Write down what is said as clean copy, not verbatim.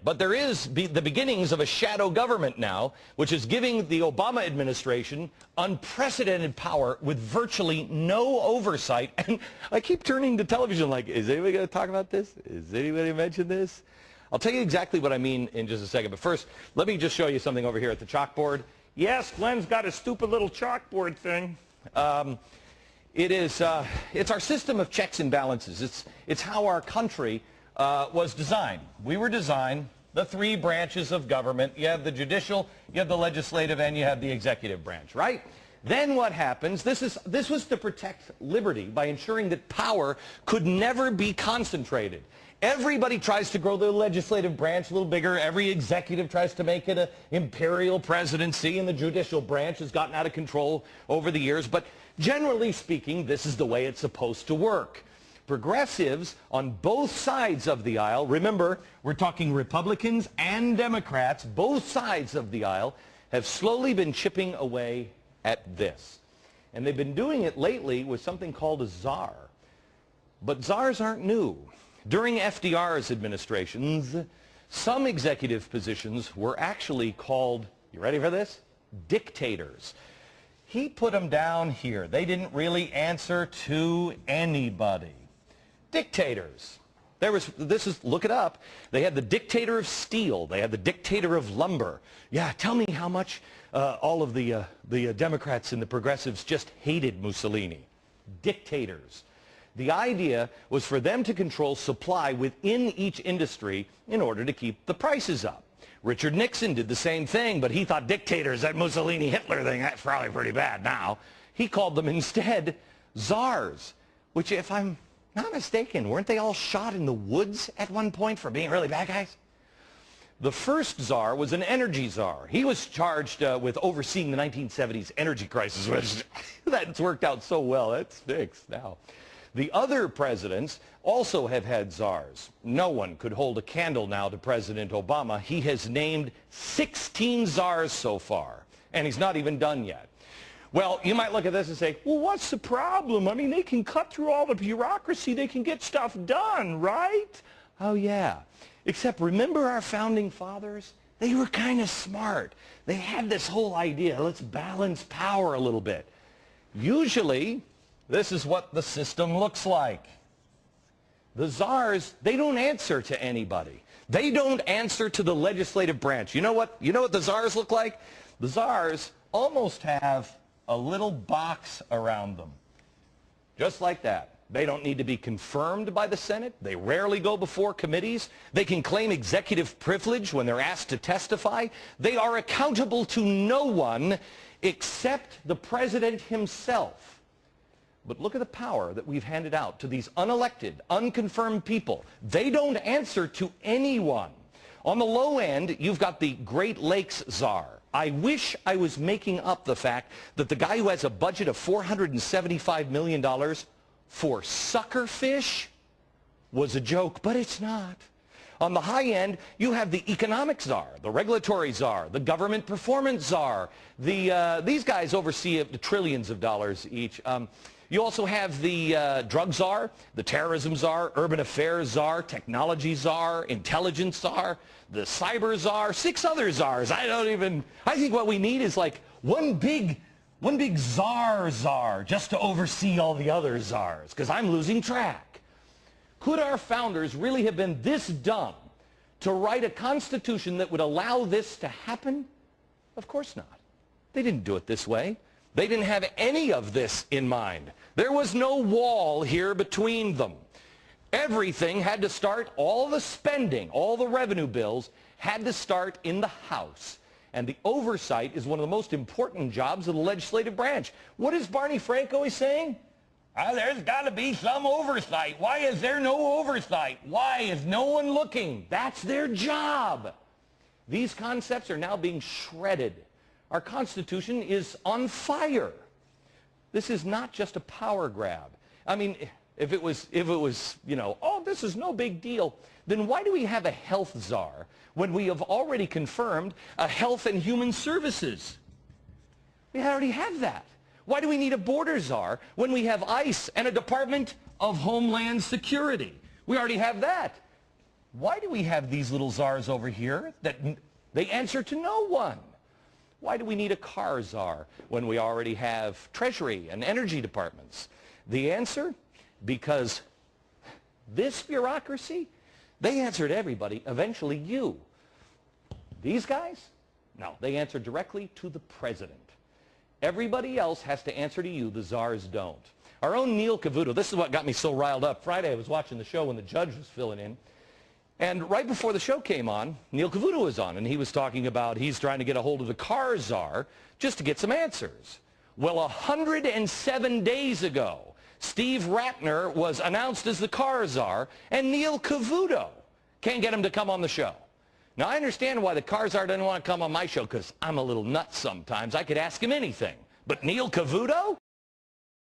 But there is the beginnings of a shadow government now, which is giving the Obama administration unprecedented power with virtually no oversight. And I keep turning to television like, is anybody going to talk about this? Is anybody mention this? I'll tell you exactly what I mean in just a second. But first, let me just show you something over here at the chalkboard. Yes, Glenn's got a stupid little chalkboard thing. It's our system of checks and balances. It's how our country was designed. We were designed, the three branches of government. You have the judicial, you have the legislative, and you have the executive branch, right? Then what happens, this was to protect liberty by ensuring that power could never be concentrated. Everybody tries to grow the legislative branch a little bigger. Every executive tries to make it an imperial presidency, and the judicial branch has gotten out of control over the years. But generally speaking, this is the way it's supposed to work. Progressives on both sides of the aisle, remember, we're talking Republicans and Democrats, both sides of the aisle, have slowly been chipping away at this. And they've been doing it lately with something called a czar. But czars aren't new. During FDR's administrations, some executive positions were actually called, you ready for this? Dictators. He put them down here. They didn't really answer to anybody. Dictators. Look it up. They had the dictator of steel. They had the dictator of lumber. Yeah, tell me how much all of the Democrats and the progressives just hated Mussolini. Dictators. The idea was for them to control supply within each industry in order to keep the prices up. Richard Nixon did the same thing, but he thought dictators, that Mussolini-Hitler thing, that's probably pretty bad now. He called them instead czars, which, if I'm not mistaken, weren't they all shot in the woods at one point for being really bad guys? The first czar was an energy czar. He was charged with overseeing the 1970s energy crisis, which that's worked out so well. That's fixed now. The other presidents also have had czars. No one could hold a candle now to President Obama. He has named 16 czars so far, and he's not even done yet. Well, you might look at this and say, well, what's the problem? I mean, they can cut through all the bureaucracy. They can get stuff done, right? Oh, yeah. Except remember our founding fathers? They were kind of smart. They had this whole idea, let's balance power a little bit. Usually, this is what the system looks like. The czars, they don't answer to anybody. They don't answer to the legislative branch. You know what the czars look like? The czars almost have a little box around them. Just like that. They don't need to be confirmed by the Senate. They rarely go before committees. They can claim executive privilege when they're asked to testify. They are accountable to no one except the president himself. But look at the power that we've handed out to these unelected, unconfirmed people. They don't answer to anyone. On the low end, you've got the Great Lakes czar. I wish I was making up the fact that the guy who has a budget of $475 million for suckerfish was a joke, but it's not. On the high end, you have the economic czar, the regulatory czar, the government performance czar. These guys oversee trillions of dollars each. You also have the drug czar, the terrorism czar, urban affairs czar, technology czar, intelligence czar, the cyber czar, 6 other czars. I think what we need is like one big czar just to oversee all the other czars, because I'm losing track. Could our founders really have been this dumb to write a constitution that would allow this to happen? Of course not. They didn't do it this way. They didn't have any of this in mind. There was no wall here between them. Everything had to start, all the spending, all the revenue bills had to start in the House. And the oversight is one of the most important jobs of the legislative branch. What is Barney Frank always saying? There's got to be some oversight. Why is there no oversight? Why is no one looking? That's their job. These concepts are now being shredded. Our Constitution is on fire. This is not just a power grab. I mean, if it was, oh, this is no big deal, then why do we have a health czar when we have already confirmed a health and human services? We already have that. Why do we need a border czar when we have ICE and a Department of Homeland Security? We already have that. Why do we have these little czars over here that they answer to no one? Why do we need a car czar when we already have Treasury and energy departments? The answer? Because this bureaucracy, they answer to everybody, eventually you. These guys? No, they answer directly to the president. Everybody else has to answer to you. The czars don't. Our own Neil Cavuto, this is what got me so riled up. Friday I was watching the show when the judge was filling in. And right before the show came on, Neil Cavuto was on, and he was talking about he's trying to get a hold of the car czar just to get some answers. Well, 107 days ago, Steve Ratner was announced as the car czar, and Neil Cavuto can't get him to come on the show. Now, I understand why the car czar doesn't want to come on my show, because I'm a little nuts sometimes. I could ask him anything. But Neil Cavuto?